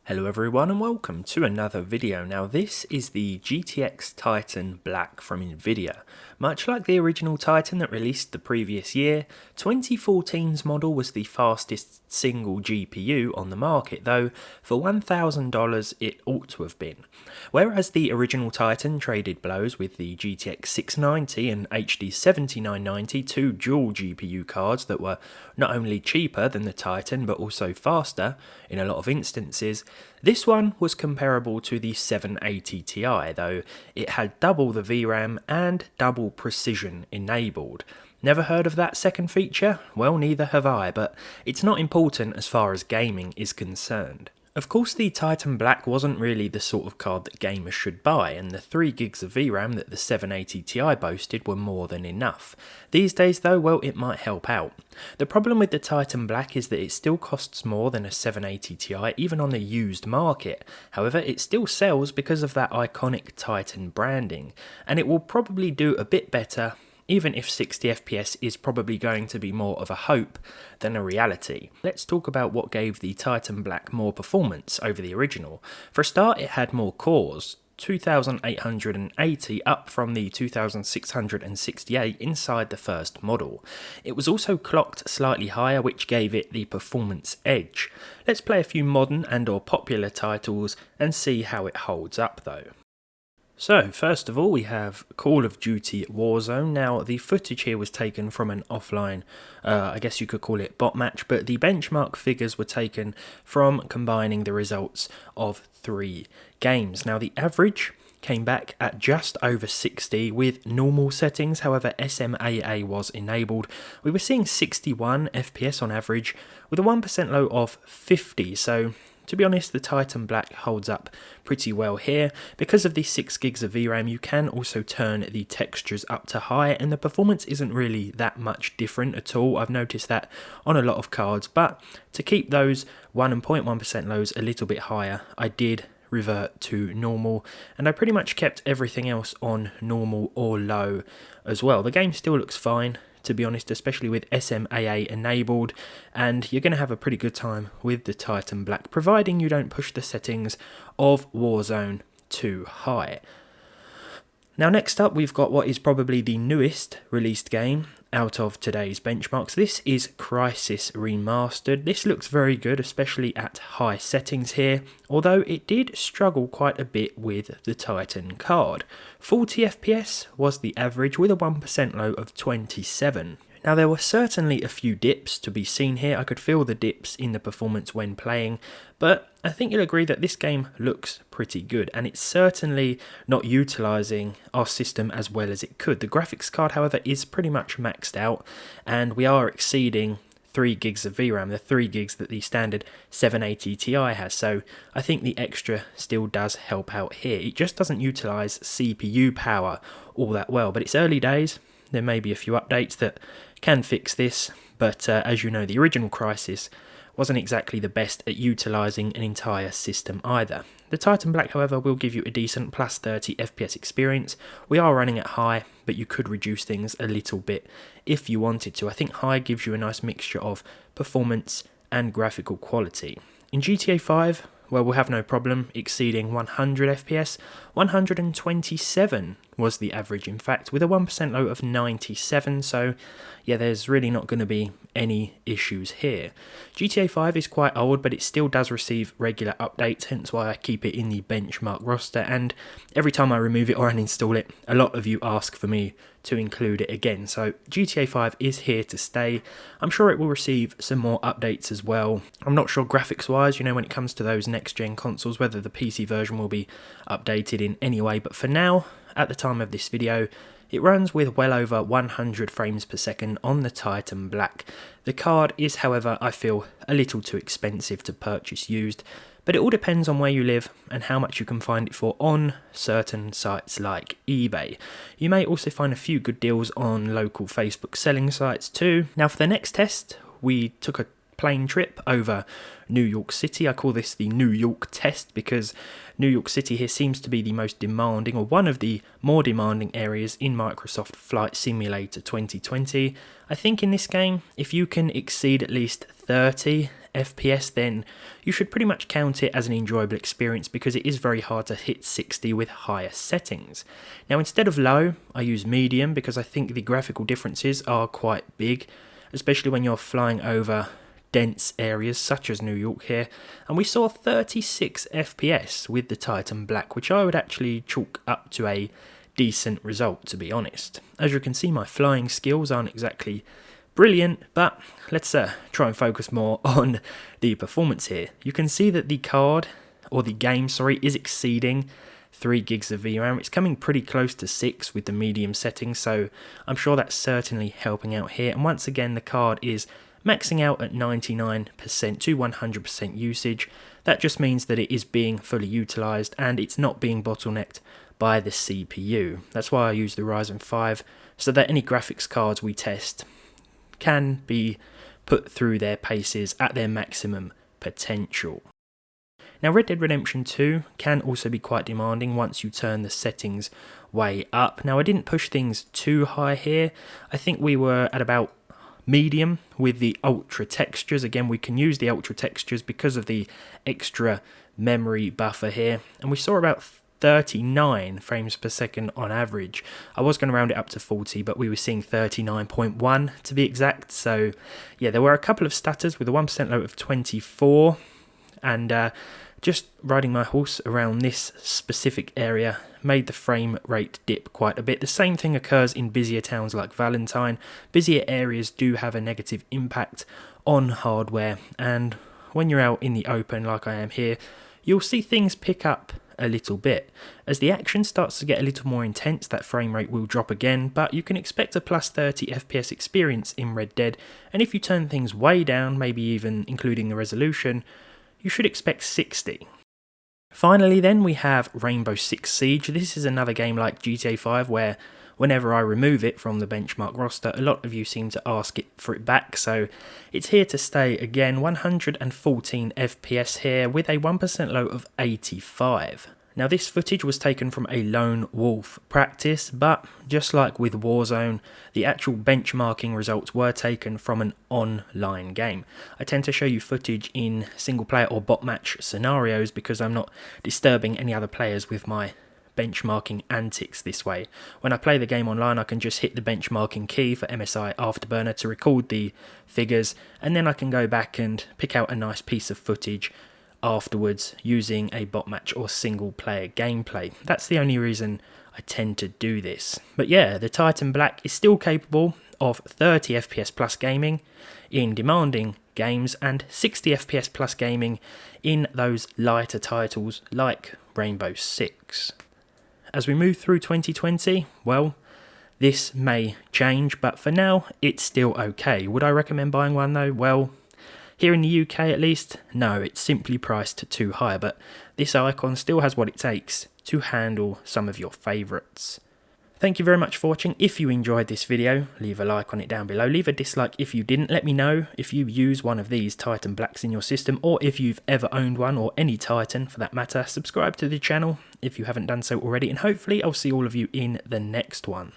Hello everyone and welcome to another video. Now this is the GTX TITAN Black from Nvidia. Much like the original Titan that released the previous year, 2014's model was the fastest single GPU on the market, though for $1,000 it ought to have been. Whereas the original Titan traded blows with the GTX 690 and HD 7990, two dual GPU cards that were not only cheaper than the Titan but also faster in a lot of instances, this one was comparable to the 780 Ti, though it had double the VRam and double precision enabled. Never heard of that second feature? Well, neither have I, but it's not important as far as gaming is concerned. Of course, the Titan Black wasn't really the sort of card that gamers should buy, and the 3 gigs of VRAM that the 780 Ti boasted were more than enough. These days though, well, it might help out. The problem with the Titan Black is that it still costs more than a 780 Ti even on the used market. However, it still sells because of that iconic Titan branding, and it will probably do a bit better even if 60 FPS is probably going to be more of a hope than a reality. Let's talk about what gave the Titan Black more performance over the original. For a start, it had more cores, 2,880 up from the 2,668 inside the first model. It was also clocked slightly higher, which gave it the performance edge. Let's play a few modern and or popular titles and see how it holds up though. So, first of all, we have Call of Duty Warzone. Now, the footage here was taken from an offline, I guess you could call it bot match, but the benchmark figures were taken from combining the results of 3 games. Now, the average came back at just over 60 with normal settings, however SMAA was enabled. We were seeing 61 FPS on average with a 1% low of 50, so to be honest, the Titan Black holds up pretty well here. Because of the 6 gigs of VRAM, you can also turn the textures up to high, and the performance isn't really that much different at all. I've noticed that on a lot of cards, but to keep those 1 and 0.1% lows a little bit higher, I did revert to normal, and I pretty much kept everything else on normal or low as well. The game still looks fine, to be honest, especially with SMAA enabled, and you're going to have a pretty good time with the Titan Black, providing you don't push the settings of Warzone too high. Now next up, we've got what is probably the newest released game out of today's benchmarks. This is Crysis Remastered. This looks very good, especially at high settings here, although it did struggle quite a bit with the Titan card. 40 FPS was the average with a 1% low of 27. Now there were certainly a few dips to be seen here. I could feel the dips in the performance when playing, but I think you'll agree that this game looks pretty good, and it's certainly not utilising our system as well as it could. The graphics card, however, is pretty much maxed out, and we are exceeding 3 gigs of VRAM, the 3 gigs that the standard 780 Ti has, so I think the extra still does help out here. It just doesn't utilise CPU power all that well, but it's early days. There may be a few updates that can fix this, but as you know, the original Crysis wasn't exactly the best at utilising an entire system either. The Titan Black, however, will give you a decent plus 30 FPS experience. We are running at high, but you could reduce things a little bit if you wanted to. I think high gives you a nice mixture of performance and graphical quality. In GTA 5, well, we'll have no problem exceeding 100 FPS. 127 was the average, in fact, with a 1% low of 97, so yeah, there's really not going to be any issues here. GTA 5 is quite old, but it still does receive regular updates, hence why I keep it in the benchmark roster, and every time I remove it or uninstall it, a lot of you ask for me to include it again. So GTA 5 is here to stay. I'm sure it will receive some more updates as well. I'm not sure graphics wise, you know, when it comes to those next gen consoles, whether the PC version will be updated in any way, but for now, at the time of this video, it runs with well over 100 frames per second on the Titan Black. The card is, however, I feel a little too expensive to purchase used, but it all depends on where you live and how much you can find it for on certain sites like eBay. You may also find a few good deals on local Facebook selling sites too. Now for the next test, we took a plane trip over New York City. I call this the New York test because New York City here seems to be the most demanding, or one of the more demanding areas in Microsoft Flight Simulator 2020. I think in this game, if you can exceed at least 30 FPS, then you should pretty much count it as an enjoyable experience because it is very hard to hit 60 with higher settings. Now instead of low, I use medium because I think the graphical differences are quite big, especially when you're flying over dense areas such as New York here, and we saw 36 FPS with the Titan Black, which I would actually chalk up to a decent result, to be honest. As you can see, my flying skills aren't exactly brilliant, but let's try and focus more on the performance here. You can see that the card, or the game, sorry, is exceeding 3 gigs of VRam. It's coming pretty close to 6 with the medium settings, so I'm sure that's certainly helping out here. And once again, the card is maxing out at 99% to 100% usage. That just means that it is being fully utilized and it's not being bottlenecked by the CPU. That's why I use the Ryzen 5, so that any graphics cards we test can be put through their paces at their maximum potential. Now Red Dead Redemption 2 can also be quite demanding once you turn the settings way up. Now I didn't push things too high here. I think we were at about medium with the ultra textures. Again, we can use the ultra textures because of the extra memory buffer here, and we saw about 39 frames per second on average. I was going to round it up to 40, but we were seeing 39.1 to be exact. So yeah, there were a couple of stutters with a 1% low of 24, and just riding my horse around this specific area made the frame rate dip quite a bit. The same thing occurs in busier towns like Valentine. Busier areas do have a negative impact on hardware, and when you're out in the open like I am here, you'll see things pick up a little bit. As the action starts to get a little more intense, that frame rate will drop again, but you can expect a plus 30 FPS experience in Red Dead, and if you turn things way down, maybe even including the resolution, you should expect 60. Finally then, we have Rainbow Six Siege. This is another game like GTA 5 where whenever I remove it from the benchmark roster, a lot of you seem to ask for it back, so it's here to stay again. 114 FPS here with a 1% low of 85. Now this footage was taken from a lone wolf practice, but just like with Warzone, the actual benchmarking results were taken from an online game. I tend to show you footage in single player or bot match scenarios because I'm not disturbing any other players with my benchmarking antics this way. When I play the game online, I can just hit the benchmarking key for MSI Afterburner to record the figures, and then I can go back and pick out a nice piece of footage afterwards using a bot match or single player gameplay. That's the only reason I tend to do this. But yeah, the Titan Black is still capable of 30 FPS plus gaming in demanding games and 60 FPS plus gaming in those lighter titles like Rainbow Six. As we move through 2020, well, this may change, but for now it's still okay. Would I recommend buying one though? Well, here in the UK at least, no, it's simply priced too high, but this icon still has what it takes to handle some of your favourites. Thank you very much for watching. If you enjoyed this video, leave a like on it down below. Leave a dislike if you didn't. Let me know if you use one of these Titan Blacks in your system, or if you've ever owned one, or any Titan for that matter. Subscribe to the channel if you haven't done so already, and hopefully I'll see all of you in the next one.